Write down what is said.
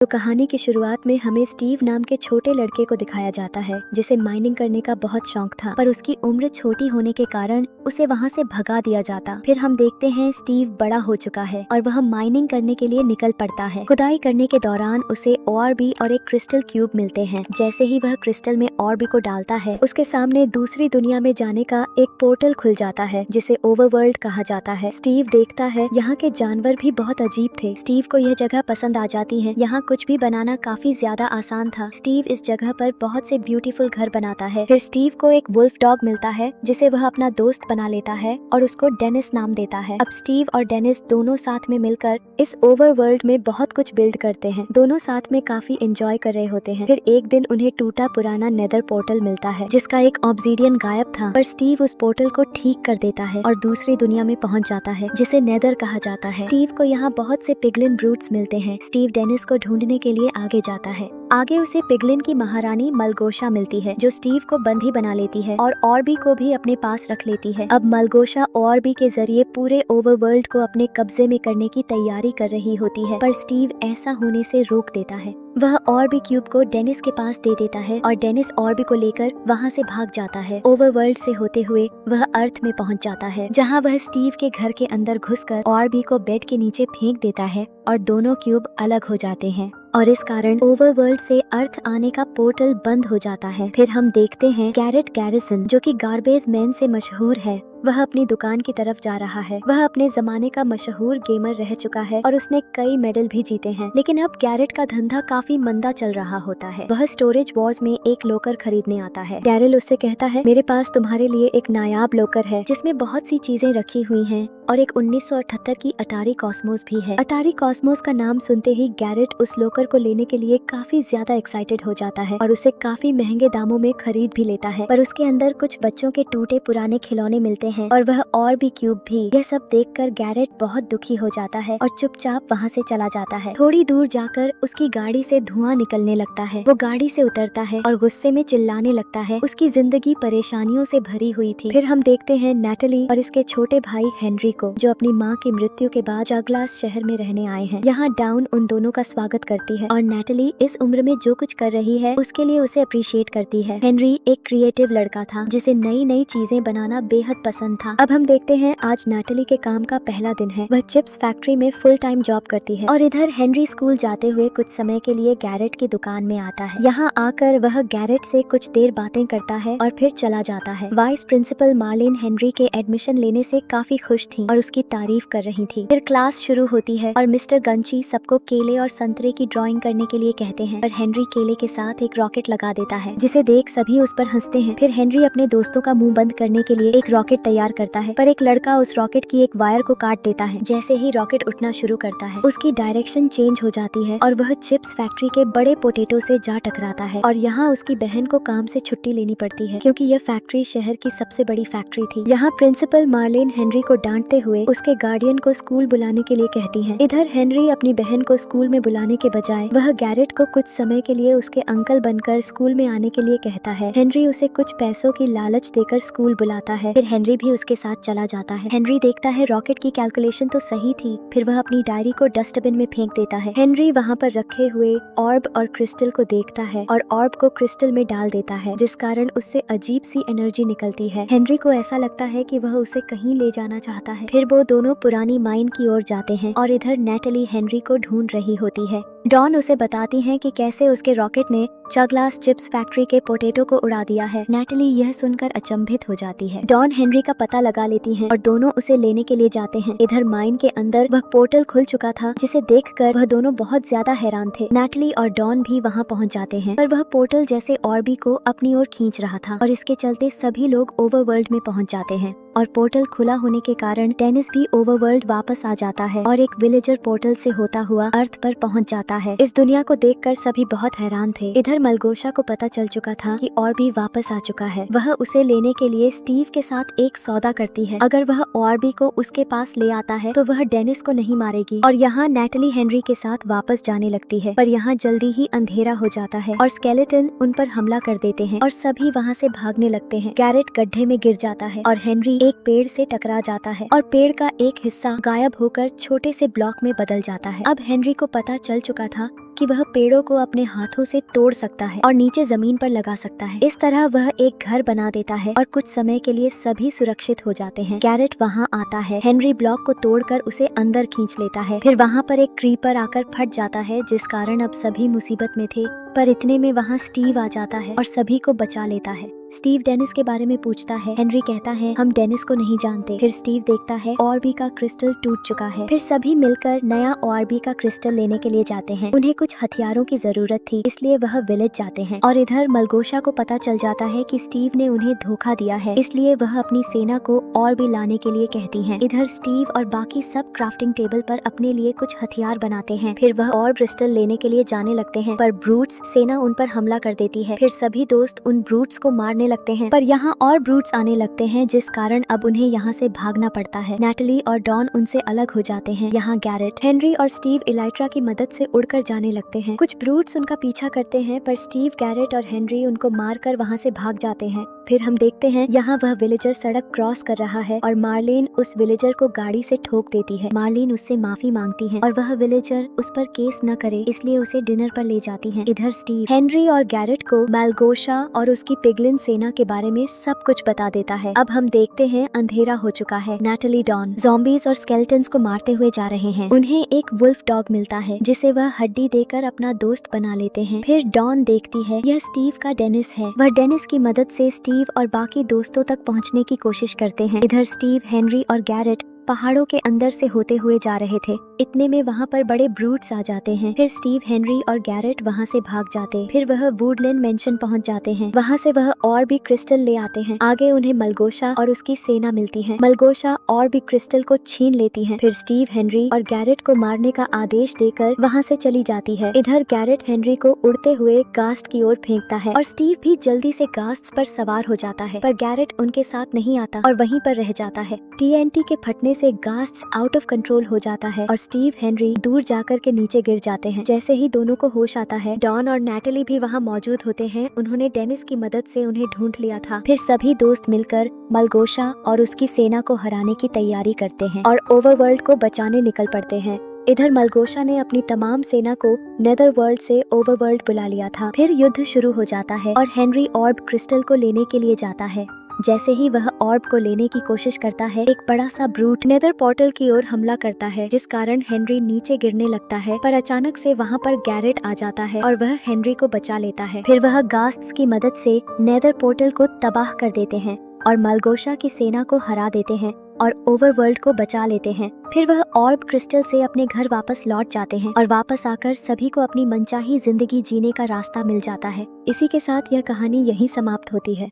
तो कहानी की शुरुआत में हमें स्टीव नाम के छोटे लड़के को दिखाया जाता है जिसे माइनिंग करने का बहुत शौक था, पर उसकी उम्र छोटी होने के कारण उसे वहाँ से भगा दिया जाता। फिर हम देखते हैं स्टीव बड़ा हो चुका है और वह माइनिंग करने के लिए निकल पड़ता है। खुदाई करने के दौरान उसे ओआरबी और एक क्रिस्टल क्यूब मिलते हैं। जैसे ही वह क्रिस्टल में ओआरबी को डालता है, उसके सामने दूसरी दुनिया में जाने का एक पोर्टल खुल जाता है जिसे ओवरवर्ल्ड कहा जाता है। स्टीव देखता है यहाँ के जानवर भी बहुत अजीब थे। स्टीव को यह जगह पसंद आ जाती है। यहाँ कुछ भी बनाना काफी ज्यादा आसान था। स्टीव इस जगह पर बहुत से ब्यूटीफुल घर बनाता है। फिर स्टीव को एक वुल्फ डॉग मिलता है जिसे वह अपना दोस्त बना लेता है और उसको डेनिस नाम देता है। अब स्टीव और डेनिस दोनों साथ में मिलकर इस ओवरवर्ल्ड में बहुत कुछ बिल्ड करते हैं। दोनों साथ में काफी एंजॉय कर रहे होते हैं। फिर एक दिन उन्हें टूटा पुराना नेदर पोर्टल मिलता है जिसका एक ऑब्सीडियन गायब था, पर स्टीव उस पोर्टल को ठीक कर देता है और दूसरी दुनिया में पहुंच जाता है जिसे नेदर कहा जाता है। स्टीव को यहाँ बहुत से पिगलिन ब्रूट्स मिलते हैं। स्टीव डेनिस को ढूंढने के लिए आगे जाता है। आगे उसे पिगलिन की महारानी मलगोशा मिलती है जो स्टीव को बंदी बना लेती है और ऑरबी को भी अपने पास रख लेती है। अब मलगोशा ऑरबी के जरिए पूरे ओवरवर्ल्ड को अपने कब्जे में करने की तैयारी कर रही होती है, पर स्टीव ऐसा होने से रोक देता है। वह ऑरबी क्यूब को डेनिस के पास दे देता है और डेनिस ऑरबी को लेकर वहाँ से भाग जाता है। ओवरवर्ल्ड से होते हुए वह अर्थ में पहुँच जाता है जहाँ वह स्टीव के घर के अंदर घुसकर ऑरबी को बेड के नीचे फेंक देता है और दोनों क्यूब अलग हो जाते हैं और इस कारण ओवरवर्ल्ड से अर्थ आने का पोर्टल बंद हो जाता है। फिर हम देखते हैं गैरेट गैरिसन जो कि गार्बेज मैन से मशहूर है। वह अपनी दुकान की तरफ जा रहा है। वह अपने जमाने का मशहूर गेमर रह चुका है और उसने कई मेडल भी जीते हैं, लेकिन अब गैरेट का धंधा काफी मंदा चल रहा होता है। वह स्टोरेज वॉर्स में एक लॉकर खरीदने आता है। डैरिल उससे कहता है, मेरे पास तुम्हारे लिए एक नायाब लॉकर है जिसमें बहुत सी चीजें रखी हुई हैं और एक 1978 की अटारी कॉस्मोस भी है। अटारी कॉस्मोस का नाम सुनते ही गैरेट उस लॉकर को लेने के लिए काफी ज्यादा एक्साइटेड हो जाता है और उसे काफी महंगे दामों में खरीद भी लेता है, पर उसके अंदर कुछ बच्चों के टूटे पुराने खिलौने मिलते हैं और वह और भी क्यूब भी। यह सब देखकर गैरेट बहुत दुखी हो जाता है और चुपचाप वहाँ से चला जाता है। थोड़ी दूर जाकर उसकी गाड़ी से धुआं निकलने लगता है। वो गाड़ी से उतरता है और गुस्से में चिल्लाने लगता है। उसकी जिंदगी परेशानियों से भरी हुई थी। फिर हम देखते हैं नैटली और इसके छोटे भाई हेनरी को जो अपनी माँ की मृत्यु के बाद जगलास शहर में रहने आए हैं। यहाँ डाउन उन दोनों का स्वागत करती है और नैटली इस उम्र में जो कुछ कर रही है उसके लिए उसे अप्रिशिएट करती है। हेनरी एक क्रिएटिव लड़का था जिसे नई नई चीजें बनाना बेहद पसंद था। अब हम देखते हैं आज नैटली के काम का पहला दिन है। वह चिप्स फैक्ट्री में फुल टाइम जॉब करती है और इधर हेनरी स्कूल जाते हुए कुछ समय के लिए गैरेट की दुकान में आता है। यहाँ आकर वह गैरेट से कुछ देर बातें करता है और फिर चला जाता है। वाइस प्रिंसिपल मार्लिन हेनरी के एडमिशन लेने से काफी खुश थी और उसकी तारीफ कर रही थी। फिर क्लास शुरू होती है और मिस्टर गंची सबको केले और संतरे की ड्राइंग करने के लिए कहते हैं, पर हेनरी केले के साथ एक रॉकेट लगा देता है जिसे देख सभी उस पर हंसते हैं। फिर हेनरी अपने दोस्तों का मुंह बंद करने के लिए एक रॉकेट तैयार करता है, पर एक लड़का उस रॉकेट की एक वायर को काट देता है। जैसे ही रॉकेट उठना शुरू करता है उसकी डायरेक्शन चेंज हो जाती है और वह चिप्स फैक्ट्री के बड़े पोटैटो से जा टकराता है और यहाँ उसकी बहन को काम से छुट्टी लेनी पड़ती है क्योंकि यह फैक्ट्री शहर की सबसे बड़ी फैक्ट्री थी। यहाँ प्रिंसिपल मार्लिन हेनरी को डांटते हुए उसके गार्डियन को स्कूल बुलाने के लिए कहती है। इधर हेनरी अपनी बहन को स्कूल में बुलाने के बजाय वह गैरेट को कुछ समय के लिए उसके अंकल बनकर स्कूल में आने के लिए कहता है। हेनरी उसे कुछ पैसों की लालच देकर स्कूल बुलाता है। फिर हेनरी भी उसके साथ चला जाता है। हेनरी देखता है रॉकेट की कैलकुलेशन तो सही थी। फिर वह अपनी डायरी को डस्टबिन में फेंक देता है। हेनरी वहाँ पर रखे हुए ऑर्ब और क्रिस्टल को देखता है और ऑर्ब को क्रिस्टल में डाल देता है जिस कारण उससे अजीब सी एनर्जी निकलती है। हेनरी को ऐसा लगता है कि वह उसे कहीं ले जाना चाहता है। फिर वो दोनों पुरानी माइन की ओर जाते हैं और इधर नैटली हेनरी को ढूंढ रही होती है। डॉन उसे बताती है कि कैसे उसके रॉकेट ने चगलास चिप्स फैक्ट्री के पोटैटो को उड़ा दिया है। नैटली यह सुनकर अचंभित हो जाती है। डॉन हेनरी का पता लगा लेती है और दोनों उसे लेने के लिए जाते हैं। इधर माइन के अंदर वह पोर्टल खुल चुका था जिसे देखकर वह दोनों बहुत ज्यादा हैरान थे। नैटली और डॉन भी वहां पहुंच जाते हैं, पर वह पोर्टल जैसे ऑरबी को अपनी ओर खींच रहा था और इसके चलते सभी लोग ओवरवर्ल्ड में पहुंच जाते हैं और पोर्टल खुला होने के कारण डेनिस भी ओवरवर्ल्ड वापस आ जाता है और एक विलेजर पोर्टल से होता हुआ अर्थ पर पहुंच जाता है। इस दुनिया को देखकर सभी बहुत हैरान थे। इधर मलगोशा को पता चल चुका था कि ऑरबी वापस आ चुका है। वह उसे लेने के लिए स्टीव के साथ एक सौदा करती है। अगर वह ऑरबी को उसके पास ले आता है तो वह डेनिस को नहीं मारेगी और यहाँ नैटली हेनरी के साथ वापस जाने लगती है, पर यहाँ जल्दी ही अंधेरा हो जाता है और स्केलेटन उन पर हमला कर देते हैं और सभी वहाँ से भागने लगते हैं। गैरेट गड्ढे में गिर जाता है और हेनरी एक पेड़ से टकरा जाता है और पेड़ का एक हिस्सा गायब होकर छोटे से ब्लॉक में बदल जाता है। अब हेनरी को पता चल चुका था कि वह पेड़ों को अपने हाथों से तोड़ सकता है और नीचे जमीन पर लगा सकता है। इस तरह वह एक घर बना देता है और कुछ समय के लिए सभी सुरक्षित हो जाते हैं। गैरेट वहाँ आता है। हेनरी ब्लॉक को तोड़कर उसे अंदर खींच लेता है। फिर वहाँ पर एक क्रीपर आकर फट जाता है, जिस कारण अब सभी मुसीबत में थे। पर इतने में वहाँ स्टीव आ जाता है और सभी को बचा लेता है। स्टीव डेनिस के बारे में पूछता है। हेनरी कहता है, हम डेनिस को नहीं जानते। फिर स्टीव देखता है ऑर्बी का क्रिस्टल टूट चुका है। फिर सभी मिलकर नया ऑर्बी का क्रिस्टल लेने के लिए जाते हैं। उन्हें कुछ हथियारों की जरूरत थी, इसलिए वह विलेज जाते हैं। और इधर मलगोशा को पता चल जाता है कि स्टीव ने उन्हें धोखा दिया है, इसलिए वह अपनी सेना को ऑर्बी लाने के लिए कहती है। इधर स्टीव और बाकी सब क्राफ्टिंग टेबल पर अपने लिए कुछ हथियार बनाते हैं। फिर वह और क्रिस्टल लेने के लिए जाने लगते हैं, पर ब्रूट्स सेना उन पर हमला कर देती है। फिर सभी दोस्त उन ब्रूट्स को मारने लगते हैं, पर यहाँ और ब्रूट्स आने लगते हैं, जिस कारण अब उन्हें यहाँ से भागना पड़ता है। नैटली और डॉन उनसे अलग हो जाते हैं। यहाँ गैरेट, हेनरी और स्टीव इलाइट्रा की मदद से उड़कर जाने लगते हैं। कुछ ब्रूट्स उनका पीछा करते हैं, पर स्टीव, गैरेट और हेनरी उनको मारकर वहाँ से भाग जाते हैं। फिर हम देखते हैं यहाँ वह विलेजर सड़क क्रॉस कर रहा है और मार्लेन उस विलेजर को गाड़ी से ठोक देती है। मार्लेन उससे माफी मांगती है और वह विलेजर उस पर केस न करे, इसलिए उसे डिनर पर ले जाती है। इधर स्टीव हेनरी और गैरेट को मैलगोशा और उसकी पिगलिन सेना के बारे में सब कुछ बता देता है। अब हम देखते हैं अंधेरा हो चुका है। नैटली डॉन ज़ॉम्बीज़ और स्केलेटन्स को मारते हुए जा रहे हैं। उन्हें एक वुल्फ डॉग मिलता है, जिसे वह हड्डी देकर अपना दोस्त बना लेते हैं। फिर डॉन देखती है यह स्टीव का डेनिस है। वह डेनिस की मदद से स्टीव और बाकी दोस्तों तक पहुंचने की कोशिश करते हैं। इधर स्टीव, हेनरी और गैरेट पहाड़ों के अंदर से होते हुए जा रहे थे। इतने में वहाँ पर बड़े ब्रूट्स आ जाते हैं। फिर स्टीव, हेनरी और गैरेट वहाँ से भाग जाते। फिर वह वुडलैंड मेंशन पहुँच जाते हैं। वहाँ से वह और भी क्रिस्टल ले आते हैं। आगे उन्हें मलगोशा और उसकी सेना मिलती है। मलगोशा और भी क्रिस्टल को छीन लेती है। फिर स्टीव, हेनरी और गैरेट को मारने का आदेश देकर वहाँ से चली जाती है। इधर गैरेट हेनरी को उड़ते हुए गास्ट की ओर फेंकता है और स्टीव भी जल्दी से गास्ट पर सवार हो जाता है, पर गैरेट उनके साथ नहीं आता और वहीं पर रह जाता है। TNT के फटने से गास्ट आउट ऑफ कंट्रोल हो जाता है और स्टीव, हेनरी दूर जाकर के नीचे गिर जाते हैं। जैसे ही दोनों को होश आता है, डॉन और नैटली भी वहाँ मौजूद होते हैं। उन्होंने डेनिस की मदद से उन्हें ढूंढ लिया था। फिर सभी दोस्त मिलकर मलगोशा और उसकी सेना को हराने की तैयारी करते हैं और ओवरवर्ल्ड को बचाने निकल पड़ते हैं। इधर मलगोशा ने अपनी तमाम सेना को नेदरवर्ल्ड से ओवरवर्ल्ड बुला लिया था। फिर युद्ध शुरू हो जाता है और हेनरी ऑर्ब क्रिस्टल को लेने के लिए जाता है। जैसे ही वह ऑर्ब को लेने की कोशिश करता है, एक बड़ा सा ब्रूट नेदर पोर्टल की ओर हमला करता है, जिस कारण हेनरी नीचे गिरने लगता है। पर अचानक से वहाँ पर गैरेट आ जाता है और वह हेनरी को बचा लेता है। फिर वह गास्ट्स की मदद से नेदर पोर्टल को तबाह कर देते हैं और मलगोशा की सेना को हरा देते हैं और ओवरवर्ल्ड को बचा लेते हैं। फिर वह ऑर्ब क्रिस्टल से अपने घर वापस लौट जाते हैं और वापस आकर सभी को अपनी मनचाही जिंदगी जीने का रास्ता मिल जाता है। इसी के साथ यह कहानी यहीं समाप्त होती है।